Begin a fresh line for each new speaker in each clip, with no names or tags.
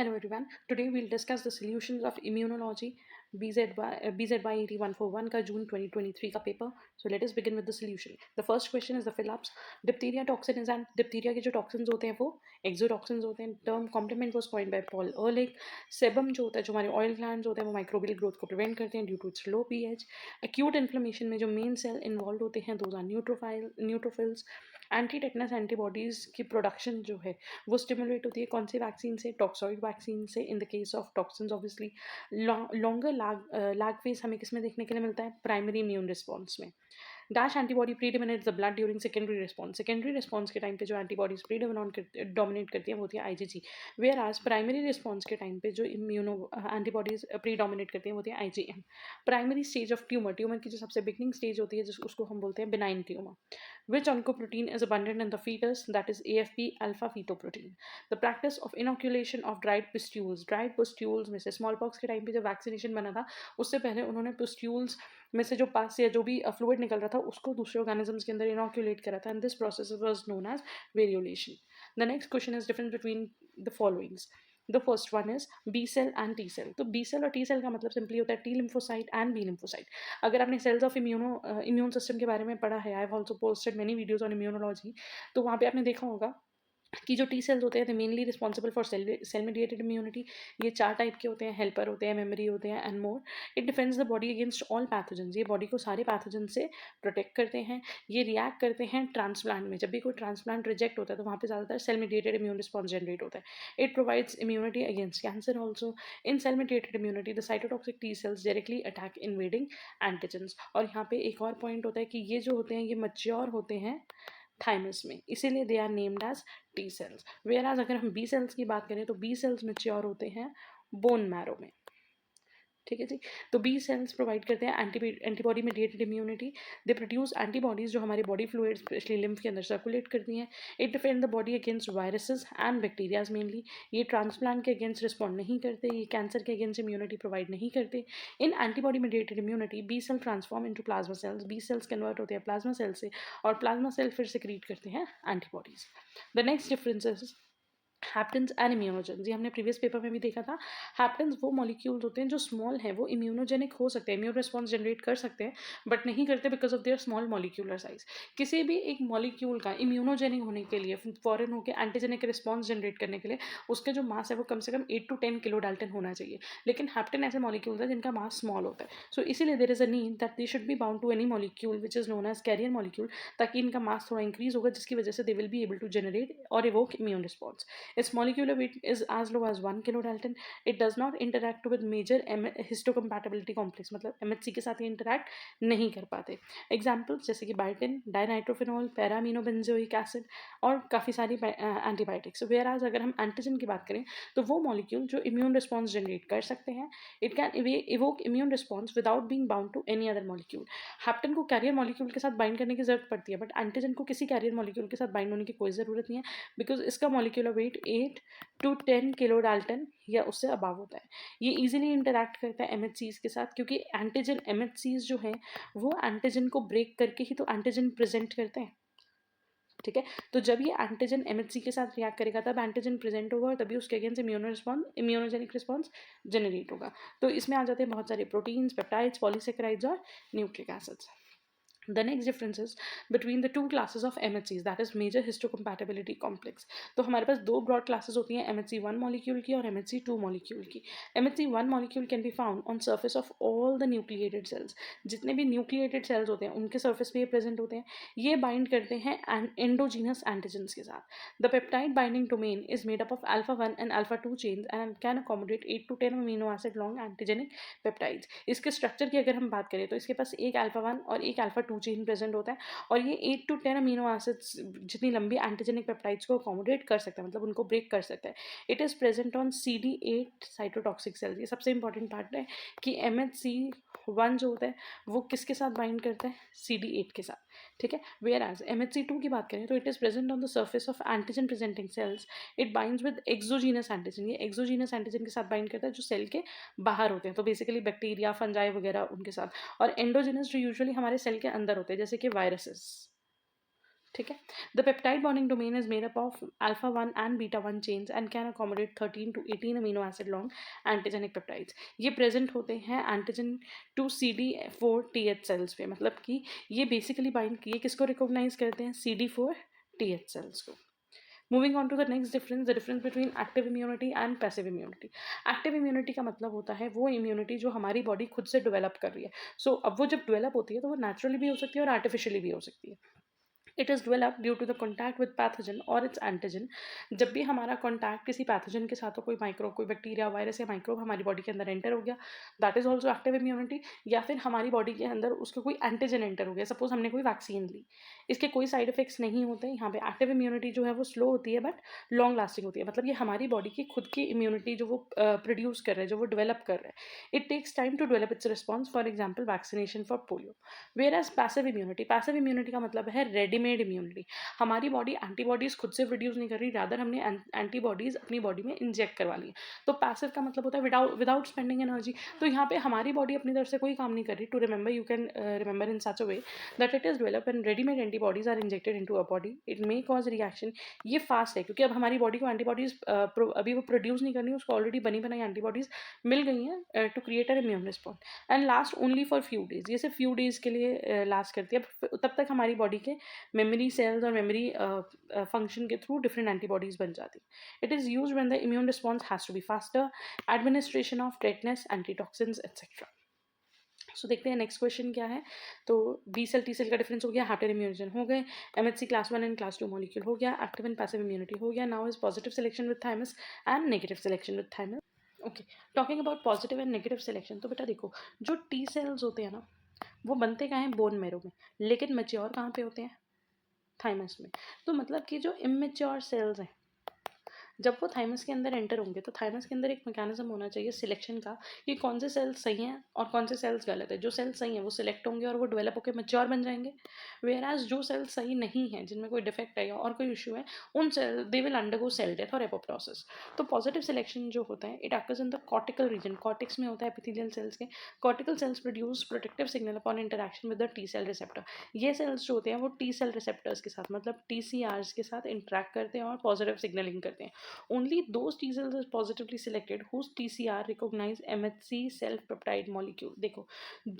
Hello everyone. Today we'll discuss the solutions of immunology BZY 8141 का जून 2023 का paper. So let us begin with the solution. The first question is the fill-ups. Diphtheria toxin is an diphtheria के जो toxins होते हैं वो exotoxins होते हैं. Term complement was coined by Paul Ehrlich. Sebum जो होता है जो हमारे oil glands होते हैं वो microbial growth को prevent करते हैं due to its low pH. Acute inflammation में जो main cell involved होते हैं those are neutrophils. Anti-tetanus antibodies की production जो है वो स्टिमुलेट होती है कौन से वैक्सीन से, टॉक्सॉइड वैक्सीन से. In the case of toxins obviously longer lag phase हमें किसमें देखने के लिए मिलता है, प्राइमरी इम्यून रिस्पॉन्स में. Dash antibody predominates the blood during secondary response. Secondary response के टाइम पे जो एंटीबॉडीज डोमिनेट करती हैं वो होती है IgG. Whereas primary response के टाइम पे जो इम्यूनो एंटीबॉडीज प्रीडोमिनेट करती हैं वो होती है IgM. Primary stage of tumour की जो सबसे बिगनिंग स्टेज होती है उसको हम बोलते हैं benign tumour. Which oncoprotein is abundant in the fetus? That is AFP alpha fetoprotein. The practice of inoculation of dried pustules. Dried pustules में से smallpox के टाइम पे जब वैक्सीनेशन बना था उससे पहले उन्होंने pustules में से जो पास या जो भी फ्लूइड निकल रहा था उसको दूसरे ऑर्गेनिजम्स के अंदर इनोक्यूलेट करा था. And this process was known as variolation. The next question is difference between the followings. The first one is B cell and T cell. तो बी सेल और टी सेल का मतलब सिंपली होता है T lymphocyte and B lymphocyte. अगर आपने sales of immune system के बारे में पढ़ा है, I have also posted many videos on immunology, तो वहाँ पे आपने देखा होगा कि जो टी सेल्स होते हैं mainly responsible for sale mediated immunity. ये 4 टाइप के होते हैं, हेल्पर होते हैं, मेमोरी होते हैं and more. It defends the body against all pathogens. ये बॉडी को सारे पैथोजन से प्रोटेक्ट करते हैं. ये रिएक्ट करते हैं ट्रांसप्लांट में. जब भी कोई ट्रांसप्लांट रिजेक्ट होता है तो वहाँ पे ज़्यादातर cell mediated immune response generate होता है. It provides immunity against cancer also. In cell mediated immunity the cytotoxic T cells directly attack invading antigens. और यहाँ पे एक और पॉइंट होता है कि ये जो होते हैं ये मैच्योर होते हैं थाइमस में, इसीलिए they are named as T cells. Whereas अगर हम बी सेल्स की बात करें तो बी सेल्स मैच्योर होते हैं बोन मैरो में. ठीक है जी. तो बी सेल्स प्रोवाइड करते हैं antibody mediated immunity. They produce antibodies जो हमारे बॉडी फ्लूइड स्पेशली लिम्फ के अंदर सर्कुलेट करती हैं. It defend the body against viruses and bacterias mainly. ये ट्रांसप्लांट के अगेंस्ट रिस्पॉन्ड नहीं करते, ये कैंसर के अगेंस्ट इम्यूनिटी प्रोवाइड नहीं करते. In antibody mediated immunity B cell transform into plasma cells. B cells convert होते हैं प्लाज्मा सेल से और प्लाज्मा सेल फिर सिक्रीट करते हैं antibodies. The next difference is haptens and immunogens. ये हमने प्रीवियस पेपर में भी देखा था. हैप्टेंस वो मॉलिक्यूल्स होते हैं जो स्मॉल है, वो इम्यूनोजेनिक हो सकते हैं, इम्यून रिस्पॉन्स जनरेट कर सकते हैं बट नहीं करते because of their small molecular size. किसी भी एक मॉलिक्यूल का इम्यूनोजेनिक होने के लिए, फॉरन होकर एंटीजेनिक रिस्पॉन्स जनरेट करने के लिए उसका जो मास है वो कम से कम 8 to 10 किलो डाल्टन होना चाहिए. लेकिन हैप्टेन ऐसे मॉलिक्यूल्स हैं जिनका मास स्मॉल होता है. सो इसीलिए there is a need that they should be bound to any molecule which is known as carrier molecule, ताकि इनका मास थोड़ा इंक्रीज होगा जिसकी वजह से they will be able to generate और evoke immune response. Its molecular weight is as low as 1 kilodalton. It does not interact with major histocompatibility complex. मतलब MHC के साथ ये interact नहीं कर पाते. Examples जैसे कि बायोटिन, डाइनाइट्रोफिनॉल, पैरामीनोबेंजोइक एसिड और काफ़ी सारी एंटीबायोटिक्स. वेयरएज अगर हम एंटीजन की बात करें तो वो मॉलिक्यूल जो इम्यून रिस्पॉन्स जनरेट कर सकते हैं. It can evoke immune response without being bound to any other molecule. Hapten को कैरियर मॉलिक्यूल के साथ बाइंड करने की जरूरत पड़ती है बट एंटीजन को किसी कैरियर मॉलिक्यूल के साथ बाइंड होने की कोई ज़रूरत नहीं है बिकॉज इसका molecular weight 8 to 10 kilo Dalton या उससे अबाव होता है. ये इजीली इंटरैक्ट करता है एमएचसीज के साथ क्योंकि एंटीजन एमएचसीज जो हैं वो एंटीजन को ब्रेक करके ही तो एंटीजन प्रेजेंट करते हैं. ठीक है. तो जब ये एंटीजन एमएचसी के साथ रिएक्ट करेगा तब एंटीजन प्रेजेंट होगा और तभी उसके अगेंस्ट इम्यूनोजेनिक रिस्पॉन्स जनरेट होगा. तो इसमें आ जाते हैं बहुत सारे प्रोटीन्स, पेप्टाइड्स, पॉलीसेकेराइड्स और nucleic acids. The next difference is between the two classes of MHCs, that is major histocompatibility complex. तो हमारे पास दो broad classes होती हैं, MHC1 molecule की और MHC2 molecule की. MHC1 molecule can be found on surface of all the nucleated cells. जितने भी nucleated cells होते हैं उनके surface पे ये present होते हैं. ये bind करते हैं endogenous antigens के साथ. The peptide binding domain is made up of alpha 1 and alpha 2 chains and can accommodate 8 to 10 amino acid long antigenic peptides. इसके structure की अगर हम बात करें तो इसके पास एक alpha 1 और एक alpha 2 चेन प्रेजेंट होता है और ये 8 to 10 अमीनो एसिड्स जितनी लंबी एंटीजेनिक पेप्टाइड्स को अकोमोडेट कर सकता है, मतलब उनको ब्रेक कर सकता है. It is present on CD8 cytotoxic cells. ये सबसे इंपॉर्टेंट पार्ट है कि MHC1 जो होता है वो किसके साथ बाइंड करता है, CD8 के साथ. ठीक है. वेयर एज MHC2 की बात करें तो it is present on the surface of antigen presenting sales. It binds with exogenous antigen. ये एक्सोजीनस एंटीजन के साथ बाइंड करता है जो सेल के बाहर होते हैं, तो बेसिकली बैक्टीरिया, फंजाई वगैरह उनके साथ. और एंडोजिनस जो यूजुअली हमारे सेल के अंदर होते हैं जैसे कि वायरसेस. ठीक है. The peptide bonding domain is made up of alpha 1 and beta 1 chains and can accommodate 13 to 18 amino acid long antigenic peptides. ये प्रेजेंट होते हैं एंटीजन टू CD4TH सेल्स पे. मतलब कि ये बेसिकली बाइंड किए किसको रिकॉग्नाइज करते हैं? CD4TH सेल्स को. Moving on to the next difference, the difference between active immunity and passive immunity. Active immunity का मतलब होता है वो immunity जो हमारी बॉडी खुद से डेवलप कर रही है. So अब वो जब डेवलप होती है तो वो नेचुरली भी हो सकती है और आर्टिफिशियली भी हो सकती है. It is develop due to the contact with pathogen और इट्स एंटीजन. जब भी हमारा कॉन्टैक्ट किसी पैथोजन के साथ हो, कोई माइक्रोब, कोई बैक्टीरिया, वायरस या माइक्रोब हमारी बॉडी के अंदर एंटर हो गया, that is also active immunity. या फिर हमारी बॉडी के अंदर उसका कोई एंटीजन एंटर हो गया, सपोज हमने कोई वैक्सीन ली, इसके कोई साइड इफेक्ट्स नहीं होते. यहाँ पे एक्टिव इम्यूनिटी जो है वो स्लो होती है बट लॉन्ग लास्टिंग होती है. मतलब ये हमारी बॉडी की खुद की इम्यूनिटी जो वो प्रोड्यूस कर रहे हैं, जो वो डेवलप कर रहे हैं, it takes time to develop its response. For example vaccination for polio. Whereas passive immunity का मतलब है रेडीमेड इम्यूनिटी. हमारी बॉडी एंटीबॉडीज खुद से प्रोड्यूस नहीं कर रही, रादर हमने एंटीबॉडीज अपनी बॉडी में इंजेक्ट करवा ली. तो पैसिव का मतलब होता है विदाउट स्पेंडिंग एनर्जी. तो यहाँ पे हमारी बॉडी अपनी तरफ से कोई काम नहीं कर रही. To remember, you can remember in such a way that it is develop and readymade antibodies are injected into a body. It may cause reaction. ये फास्ट है क्योंकि अब हमारी बॉडी को एंटीबॉडीज अभी वो प्रोड्यूस नहीं करनी, उसको ऑलरेडी बनी बनाई एंटीबॉडीज मिल गई हैं to create an immune response. And last only for few days. ये सिर्फ फ्यू डेज के लिए लास्ट करती है. तब तक हमारी बॉडी के मेमोरी सेल्स और मेमोरी फंक्शन के थ्रू डिफरेंट एंटीबॉडीज बन जाती. It is use when the immune response has to be faster, administration of tetanus, antitoxins etcetera. So देखते हैं नेक्स्ट क्वेश्चन क्या है. तो बी सेल टी सेल का डिफरेंस हो गया, हैप्टेन इम्यूनोजन हो गए, MHC class 1 and class 2 molecule हो गया, एक्टिव एंड पैसिव इम्यूनिटी हो गया. Now is positive selection with thymus and negative selection with thymus. Okay, talking about positive and negative selection. तो बेटा देखो, जो टी सेल्स होते हैं ना, वो बनते कहाँ हैं? बोन मैरो में. लेकिन मेच्योर कहाँ पे होते हैं? थाइमस में. तो मतलब कि जो इमेच्योर सेल्स हैं, जब वो थाइमस के अंदर एंटर होंगे तो थाइमस के अंदर एक मैकेनिज्म होना चाहिए सिलेक्शन का कि कौन से सेल्स सही हैं और कौन से सेल्स गलत है. जो सेल्स सही हैं वो सिलेक्ट होंगे और वो डेवलप होकर मेच्योर बन जाएंगे. वेयर एज जो सेल्स सही नहीं हैं, जिनमें कोई डिफेक्ट है और कोई इशू है, उन cell they will undergo cell death और एपोप्टोसिस. तो पॉजिटिव सिलेक्शन जो होता है, it occurs in the cortical region. Cortex में होता है एपिथेलियल सेल्स के. Cortical cells produce protective signal upon interaction with the T cell receptor. ये सेल्स जो होते हैं वो टी सेल रिसेप्टर्स के साथ, मतलब TCRs के साथ इंटरेक्ट करते हैं और पॉजिटिव सिग्नलिंग करते हैं. Only those T cells are positively selected whose TCR recognize MHC self peptide molecule. देखो,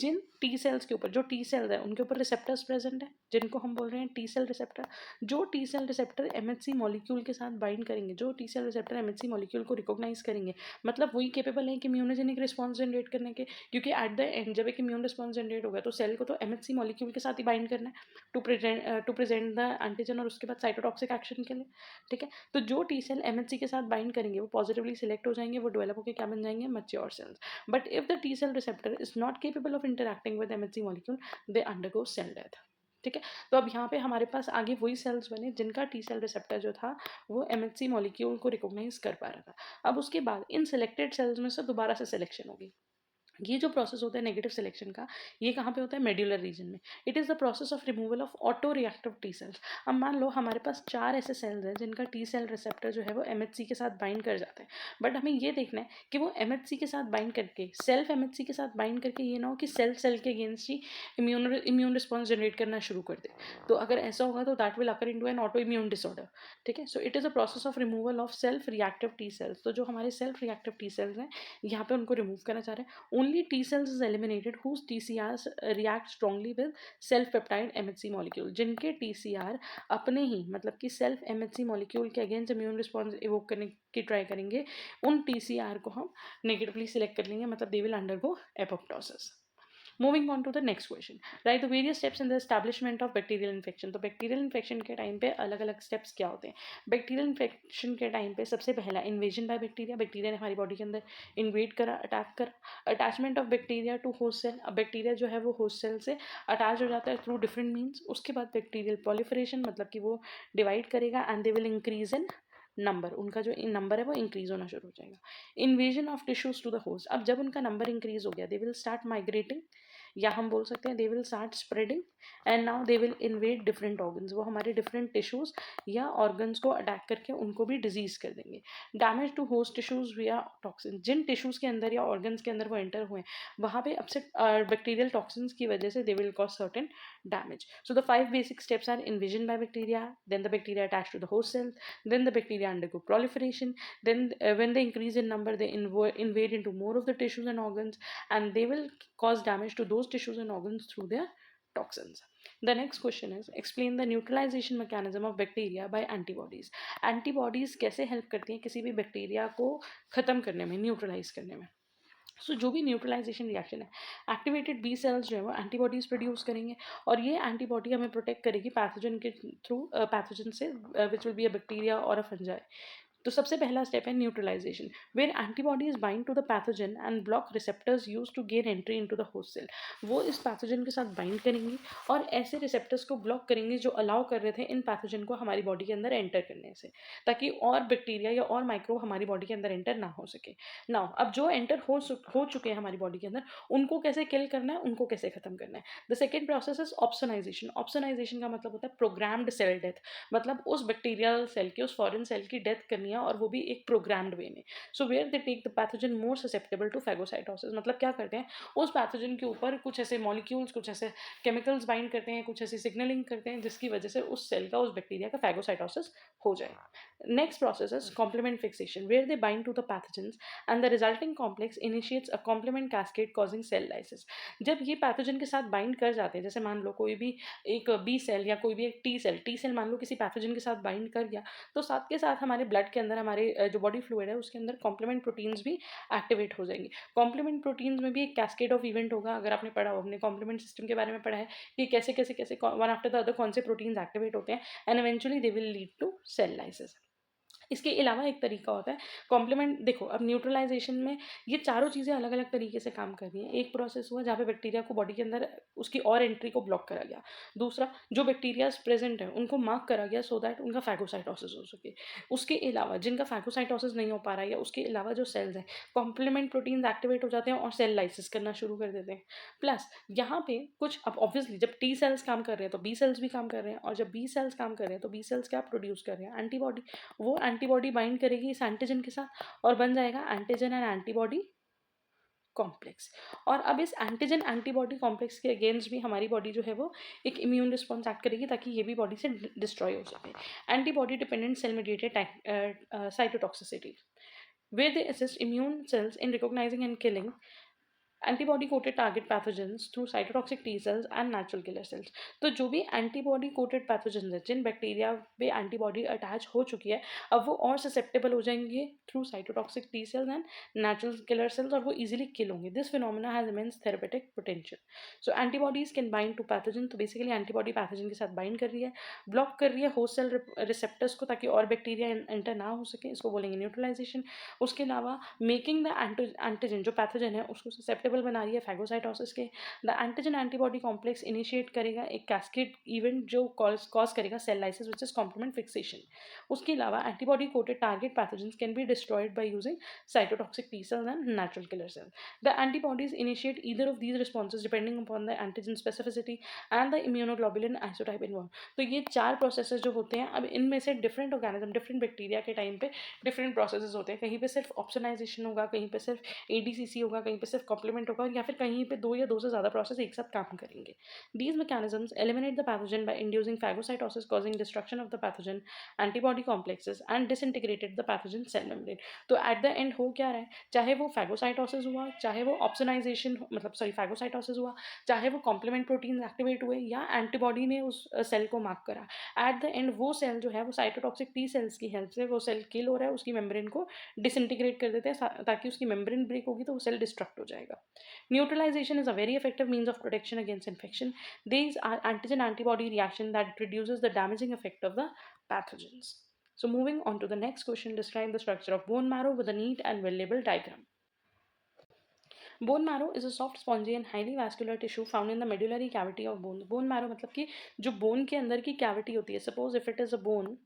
जिन T cells के ऊपर, जो T cells है उनके ऊपर रिसेप्टर्स प्रेजेंट है, जिनको हम बोल रहे हैं T cell रिसेप्टर. जो T cell receptor MHC molecule के साथ बाइंड करेंगे, जो T cell receptor MHC molecule को रिकॉग्नाइज करेंगे, मतलब वही केपेबल है कि इम्यूनोजेनिक रिस्पॉन्स जनरेट करने के. क्योंकि एट द एंड जब एक इम्यून रिस्पॉन्स जनरेट होगा तो सेल को तो MHC मॉलिक्यूल के साथ ही बाइंड करना है टू प्रेजेंट द एंटीजन और उसके बाद साइटोटॉक्सिक एक्शन के लिए. ठीक है. तो जो टी सेल MHC के साथ बाइंड करेंगे वो पॉजिटिवली सिलेक्ट हो जाएंगे, वो डेवलप होकर क्या बन जाएंगे? Mature cells. But if the T cell receptor is not capable of interacting with MHC molecule, they undergo cell death. ठीक है. तो अब यहाँ पे हमारे पास आगे वही सेल्स बने जिनका टी सेल रिसेप्टर जो था वो MHC मॉलिक्यूल को रिकॉग्नाइज कर पा रहा था. अब उसके बाद इन सिलेक्टेड सेल्स में से दोबारा से सिलेक्शन होगी. ये जो प्रोसेस होता है नेगेटिव सिलेक्शन का, ये कहाँ पे होता है? मेड्यूलर रीजन में. It is the process of removal of auto reactive T cells. अब मान लो हमारे पास 4 ऐसे सेल्स हैं जिनका टी सेल रिसेप्टर जो है वो MHC के साथ बाइंड कर जाते हैं. बट हमें ये देखना है कि वो MHC के साथ बाइंड करके, सेल्फ MHC के साथ बाइंड करके ये ना हो कि सेल के अगेंस्ट ही इम्यून रिस्पॉन्स जनरेट करना शुरू कर दे. तो अगर ऐसा होगा तो that will occur into an auto immune disorder. ठीक है. So it is a process of removal of self reactive T cells. तो जो हमारे सेल्फ रिएक्टिव टी सेल्स हैं, यहाँ पे उनको रिमूव करना चाह रहे हैं. Only T cells is eliminated whose TCRs react strongly with self peptide MHC molecule. जिनके TCR अपने ही, मतलब कि सेल्फ MHC मॉलिक्यूल के अगेंस्ट इम्यून रिस्पॉन्स इवोक करने की ट्राई करेंगे, उन TCR को हम नेगेटिवली सिलेक्ट कर लेंगे, मतलब they will undergo apoptosis. Moving on to the next question. Write the various steps in the establishment of bacterial infection. तो बैक्टीरियल इन्फेक्शन के टाइम पे अलग अलग स्टेप्स क्या होते हैं? बैक्टीरियल इन्फेक्शन के टाइम पे सबसे पहला इन्वेजन बाय बैक्टीरिया. बैक्टीरिया ने हमारी बॉडी के अंदर इन्वेड करा, अटैक करा. Attachment of bacteria to host cell. अब बैक्टीरिया जो है वो होस्ट सेल से अटैच हो जाता है थ्रू डिफरेंट मीन्स. उसके बाद बैक्टीरियल प्रोलिफरेशन, मतलब कि वो डिवाइड करेगा and they will increase in number. उनका जो नंबर है वो इंक्रीज होना शुरू हो जाएगा. Invasion of tissues to the host. अब जब उनका नंबर इंक्रीज हो गया, दे विल स्टार्ट माइग्रेटिंग, या हम बोल सकते हैं they will start spreading and now they will invade different organs. वो हमारे डिफरेंट टिश्यूज या ऑर्गन्स को अटैक करके उनको भी डिजीज कर देंगे. डैमेज टू होस्ट टिश्यूज विया टॉक्सिन. जिन टिश्यूज के अंदर या ऑर्गन्स के अंदर वो एंटर हुए, वहाँ पे अपसे बैक्टीरियल टॉक्सिन्स की वजह से they will cause certain damage. So the 5 basic steps are invasion by bacteria, then the bacteria attach to the host cell, then the bacteria undergo proliferation, then when they increase in number they invade into more of the tissues and organs, and they will cause damage to those tissues and organs through their toxins. The next question is explain the neutralization mechanism of bacteria by antibodies. Antibodies कैसे help करती हैं किसी भी bacteria को ख़त्म करने में, neutralise करने में. सो जो भी न्यूट्रलाइजेशन रिएक्शन है, एक्टिवेटेड बी सेल्स जो है वो एंटीबॉडीज प्रोड्यूस करेंगे, और ये एंटीबॉडी हमें प्रोटेक्ट करेगी पैथोजन के थ्रू, पैथोजन से, which will be a bacteria और अ फंजाई. तो सबसे पहला स्टेप है neutralization, where antibodies bind to the pathogen and block receptors use to gain entry into the host cell. वो इस पैथोजन के साथ बाइंड करेंगी और ऐसे रिसेप्टर्स को ब्लॉक करेंगे जो अलाउ कर रहे थे इन पैथोजन को हमारी बॉडी के अंदर एंटर करने से, ताकि और बैक्टीरिया या और माइक्रोब हमारी बॉडी के अंदर एंटर ना हो सके. नाउ अब जो एंटर हो चुके हैं हमारी बॉडी के अंदर, उनको कैसे किल करना है, उनको कैसे खत्म करना है. The second process is opsonization. Opsonization का मतलब होता है प्रोग्राम्ड सेल डेथ, मतलब उस बैक्टीरियल सेल की, उस फॉरेन सेल की डेथ करनी है, और वो भी एक प्रोग्राम्ड वे में. So where they take the pathogen more susceptible to phagocytosis. मतलब क्या करते हैं, उस पैथोजन के ऊपर कुछ ऐसे मॉलिक्यूल्स, कुछ ऐसे केमिकल्स बाइंड करते हैं, कुछ ऐसी सिग्नलिंग करते हैं जिसकी वजह से उस सेल का, उस बैक्टीरिया का फैगोसाइटोसिस हो जाए. Next process is complement fixation, where they bind to the pathogens and the resulting complex initiates a complement cascade causing cell lysis. जब ये पैथोजन के साथ बाइंड कर जाते हैं, जैसे मान लो कोई भी एक बी सेल या कोई भी एक टी सेल मान लो किसी पैथोजन के साथ बाइंड कर गया, तो साथ के साथ हमारे ब्लड के अंदर, हमारे जो बॉडी फ्लूइड है उसके अंदर कॉम्प्लीमेंट प्रोटीन्स भी एक्टिवेट हो जाएंगे. कॉम्प्लीमेंट प्रोटीन्स में भी एक कैस्केड ऑफ इवेंट होगा. अगर आपने पढ़ा हो, अपने कॉम्प्लीमेंट सिस्टम के बारे में पढ़ा है कि कैसे कैसे कैसे वन आफ्टर द अदर कौन से प्रोटीन्स एक्टिवेट होते हैं, and eventually they will lead to cell lysis. इसके अलावा एक तरीका होता है कॉम्प्लीमेंट. देखो अब न्यूट्रलाइजेशन में ये चारों चीज़ें अलग अलग तरीके से काम कर रही हैं. एक प्रोसेस हुआ जहाँ पे बैक्टीरिया को बॉडी के अंदर उसकी और एंट्री को ब्लॉक करा गया. दूसरा, जो बैक्टीरियाज प्रेजेंट है उनको मार्क करा गया सो दैट उनका फैगोसाइटोसिस हो सके. उसके अलावा जिनका फैगोसाइटोसिस नहीं हो पा रहा है, या उसके अलावा जो सेल्स हैं, कॉम्प्लीमेंट प्रोटीन्स एक्टिवेट हो जाते हैं और सेल लाइसिस करना शुरू कर देते हैं. प्लस यहाँ पे कुछ, अब ऑब्वियसली जब टी सेल्स काम कर रहे हैं तो बी सेल्स भी काम कर रहे हैं, और जब बी सेल्स काम कर रहे हैं तो बी सेल्स क्या प्रोड्यूस कर रहे हैं, एंटीबॉडी. वो एंटीबॉडी बाइंड करेगी इस एंटीजन के साथ और बन जाएगा एंटीजन एंड एंटीबॉडी कॉम्प्लेक्स. और अब इस एंटीजन एंटीबॉडी कॉम्प्लेक्स के अगेंस्ट भी हमारी बॉडी जो है वो एक इम्यून रिस्पॉन्स एक्ट करेगी, ताकि ये भी बॉडी से डिस्ट्रॉय हो सके. Antibody dependent cell mediated cytotoxicity, where they assist immune cells in recognizing and killing antibody coated target pathogens through cytotoxic T cells and natural killer cells. तो जो भी एंटीबॉडी कोटेड पैथोजेंस है, जिन bacteria पे antibody attach हो चुकी है, अब वो और ससेप्टेबल हो जाएंगे through cytotoxic T cells and natural killer cells, और वो इजीली किल होंगे. This phenomena has immense therapeutic potential. So antibodies can bind to pathogen. तो बेसिकली एंटीबॉडी पैथोजन के साथ बाइंड कर रही है, ब्लॉक कर रही है होस्ट सेल रिसेप्टर्स को, ताकि और बैक्टीरिया एंटर ना हो सके. इसको बोलेंगे न्यूट्रलाइजेशन. उसके अलावा मेकिंग द एंटीजन, जो पैथोजन है उसको ससेप्टेबल बना रही है फैगोसाइटोसिस के. The antigen antibody complex initiate करेगा एक कैस्केड इवेंट जो कॉज करेगा cell lysis, which is complement fixation. उसके अलावा antibody coated target pathogens can be destroyed by using cytotoxic T cells and natural killer cells. The antibodies initiate either of these responses depending upon the antigen specificity and the immunoglobulin isotype involve. तो ये चार processes जो होते हैं, अब इनमें से different organism, different bacteria के टाइम पे डिफरेंट प्रोसेसेस होते हैं. कहीं पे सिर्फ ऑप्सोनाइजेशन होगा, कहीं पे सिर्फ एडीसीसी होगा, कहीं पे सिर्फ कॉम्प्लीमेंट होगा, या फिर कहीं पे दो या दो से ज़्यादा प्रोसेस एक साथ काम करेंगे. These mechanisms eliminate the pathogen by inducing phagocytosis, causing destruction of the pathogen antibody complexes and disintegrated the pathogen cell membrane. तो at the end हो क्या रहा है, चाहे वो phagocytosis हुआ, चाहे वो opsonization मतलब सॉरी phagocytosis हुआ, चाहे वो complement proteins एक्टिवेट हुए, या एंटीबॉडी ने उस सेल को मार्क करा, एट द एंड वो सेल जो है वो साइटोटॉक्सिक टी सेल्स की हेल्प से वो सेल किल हो रहा है, उसकी मेम्ब्रेन को डिसइंटीग्रेट कर देते हैं, ताकि उसकी मेम्ब्रेन ब्रेक होगी तो वो सेल डिस्ट्रक्ट हो जाएगा. Neutralization is a very effective means of protection against infection. These are antigen-antibody reaction that reduces the damaging effect of the pathogens. So moving on to the next question, describe the structure of bone marrow with a neat and well-labeled diagram. Bone marrow is a soft, spongy and highly vascular tissue found in the medullary cavity of bone. Bone marrow मतलब कि जो bone के अंदर की cavity होती है. Suppose if it is a bone,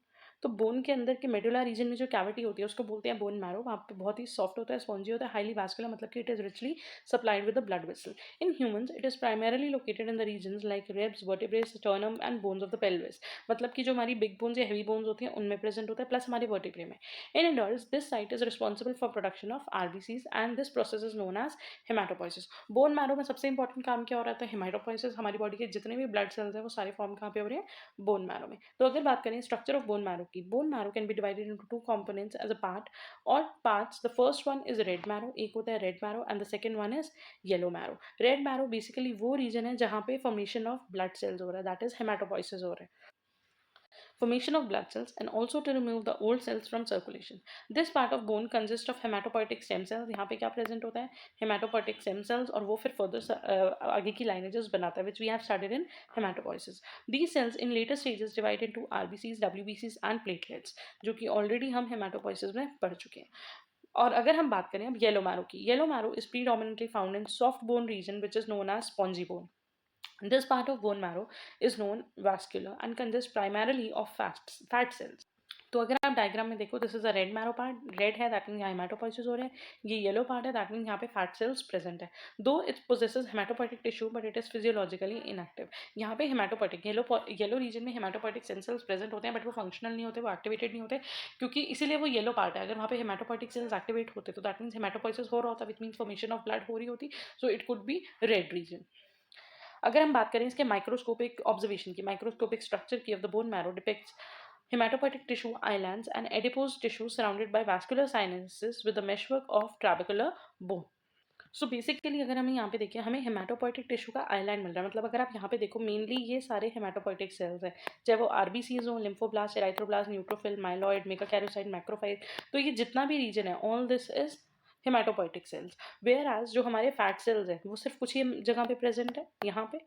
तो bone के अंदर के मेडुला रीजन में जो कैविटी होती है उसको बोलते हैं बोन मैरो। वहाँ पे बहुत ही सॉफ्ट होता है, स्पॉन्जी होता है, हाईली वैस्कुलर, मतलब कि it is richly supplied with the blood vessel. In humans it is primarily located in the regions like ribs, vertebrae, sternum and bones of the pelvis, मतलब कि जो हमारी बिग बोन्स या heavy bones होती हैं उनमें प्रेजेंट होता है, प्लस हमारे वर्टेब्रे में। In adults this site is responsible for production of RBCs and this process is known as haematopoiesis. Bone marrow में सबसे इंपॉर्टेंट काम क्या हो रहा है? हेमाटोपोइसिस। हमारी बॉडी के जितने भी ब्लड सेल्स हैं वो सारे फॉर्म कहाँ पे हो रहे हैं? बोन मैरो में। तो अगर बात करें स्ट्रक्चर ऑफ बोन मैरो की, bone marrow can be divided into two components as a part और parts. The first one is red marrow, एक होता है red marrow, and the second one is yellow marrow. Red marrow basically वो region है जहाँ पे formation of blood cells हो रहा है, दैट इज हेमाटोपोइसिस हो रहा है, formation of blood cells, and also to remove the old cells from circulation. This part of bone consists of hematopoietic stem cells. यहाँ पे क्या present होता है? Hematopoietic stem cells, और वो फिर further आगे की lineages बनाता है, which we have studied in hematopoiesis. These cells in later stages divide into RBCs, WBCs and platelets, जो कि already हम hematopoiesis में पढ़ चुके हैं। और अगर हम बात करें अब येलो मैरो की, yellow marrow is predominantly found in soft bone region which is known as spongy bone. This part of bone marrow is known vascular and consists primarily of fat cells. तो अगर आप diagram में देखो, this is a red marrow part, red है that mean यहाँ haematopoiesis हो रहे हैं, ये येलो पार्ट है दैट मीन यहाँ पे फैट सेल्स प्रेजेंट है। दो it possesses haematopoietic tissue but it is physiologically inactive. यहाँ पे हेमाटोपोइटिक येलो रीजन में हेमाटोपोइटिक सेल्स प्रेजेंट होते हैं बट वो फंक्शनल नहीं होते, वो एक्टिवेटेड नहीं होते, क्योंकि इसीलिए वो येलो पार्ट है। अगर वहाँ पे हेमाटोपोइटिक सेल्स एक्टिवेट होते तो दैट मीन्स हेमाटोपोइसिस हो रहा होता, which means formation of blood हो रही होती, so it could be red region. अगर हम बात करें इसके माइक्रोस्कोपिक ऑब्जर्वेशन की, माइक्रोस्कोपिक स्ट्रक्चर की of the bone marrow depicts hematopoietic tissue islands and adipose tissue surrounded by vascular sinuses with the meshwork of trabecular bone. So basically अगर हमें यहाँ पे देखें, हमें हेमाटोपोइटिक टिश्यू का आइलैंड मिल रहा है, मतलब अगर आप यहाँ पे देखो मेनली ये सारे हेमाटोपोइटिक सेल्स हैं, चाहे वो आरबीसीज हो, lymphoblast, erythroblast, neutrophil, myeloid, megakaryocyte, macrophyte, तो ये जितना भी रीजन है all this is haematopoietic cells. Whereas जो हमारे फैट सेल्स हैं वो सिर्फ कुछ ही जगह पे प्रेजेंट है, यहाँ पे,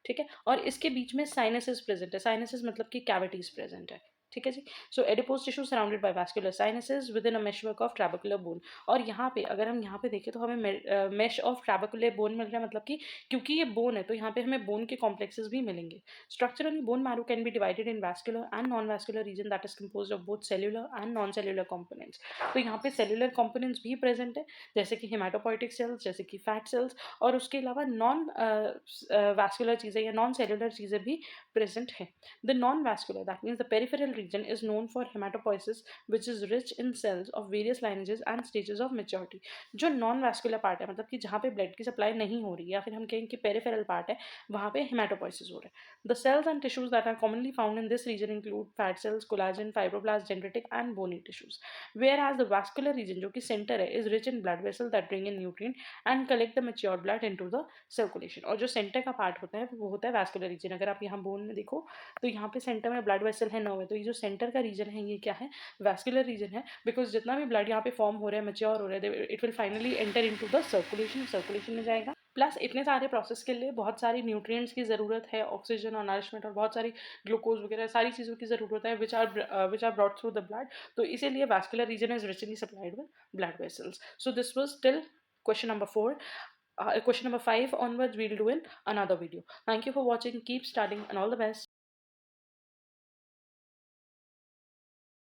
ठीक है, और इसके बीच में साइनसेस प्रेजेंट है, साइनसेस मतलब कि कैविटीज प्रेजेंट है, ठीक है जी। So adipose tissue surrounded by vascular sinuses within a meshwork of trabecular bone. और यहाँ पे अगर हम यहाँ पे देखें तो हमें mesh of trabecular bone meal रहा है, मतलब कि क्योंकि ये बोन है तो यहाँ पे हमें बोन के कॉम्प्लेक्सेस भी मिलेंगे। Structurally bone marrow can be divided in vascular and non vascular region that is composed of both cellular and non cellular components. तो यहाँ पे सेल्युलर कंपोनेंट्स भी प्रेजेंट है, जैसे कि हेमाटोपोइटिक सेल्स, जैसे कि फैट सेल्स, और उसके अलावा नॉन वैस्कुलर चीज़ें या नॉन सेल्युलर चीज़ें भी प्रेजेंट हैं। The non vascular that means the peripheral region is known for haematopoiesis which is rich in cells of various lineages and stages of maturity. जो non vascular part है, मतलब कि जहाँ पे ब्लड की सप्लाई नहीं हो रही, या फिर हम कहें कि पेरिफेरल पार्ट है, वहाँ पे हेमाटोपोइसिस हो रहा है। The cells and tissues that are commonly found in this region include fat cells, collagen, fibroblast, dendritic and bony tissues. Whereas the vascular region जो कि सेंटर है is rich in blood vessel that bring in nutrient and collect the mature blood into the circulation. और जो centre का part होता है वो होता है वैस्कुलर रीजन। अगर आप यहाँ बोन में देखो तो यहाँ पे सेंटर में ब्लड वेसल है, नर्व है, तो ये जो सेंटर का रीजन है ये क्या है? वैस्कुलर रीजन है, बिकॉज जितना भी ब्लड यहाँ पे फॉर्म हो रहा है, मेच्योर हो रहा है, it will finally enter into the circulation, circulation में जाएगा। प्लस इतने सारे प्रोसेस के लिए बहुत सारी न्यूट्रिएंट्स की ज़रूरत है, ऑक्सीजन और नरिशमेंट और बहुत सारी ग्लूकोज वगैरह सारी चीज़ों की ज़रूरत है which are brought through the blood. तो इसीलिए vascular region is richly supplied with blood vessels. So this was till question number 4. Question number 5 onwards we'll do in another video. Thank you for watching. Keep studying and all the best.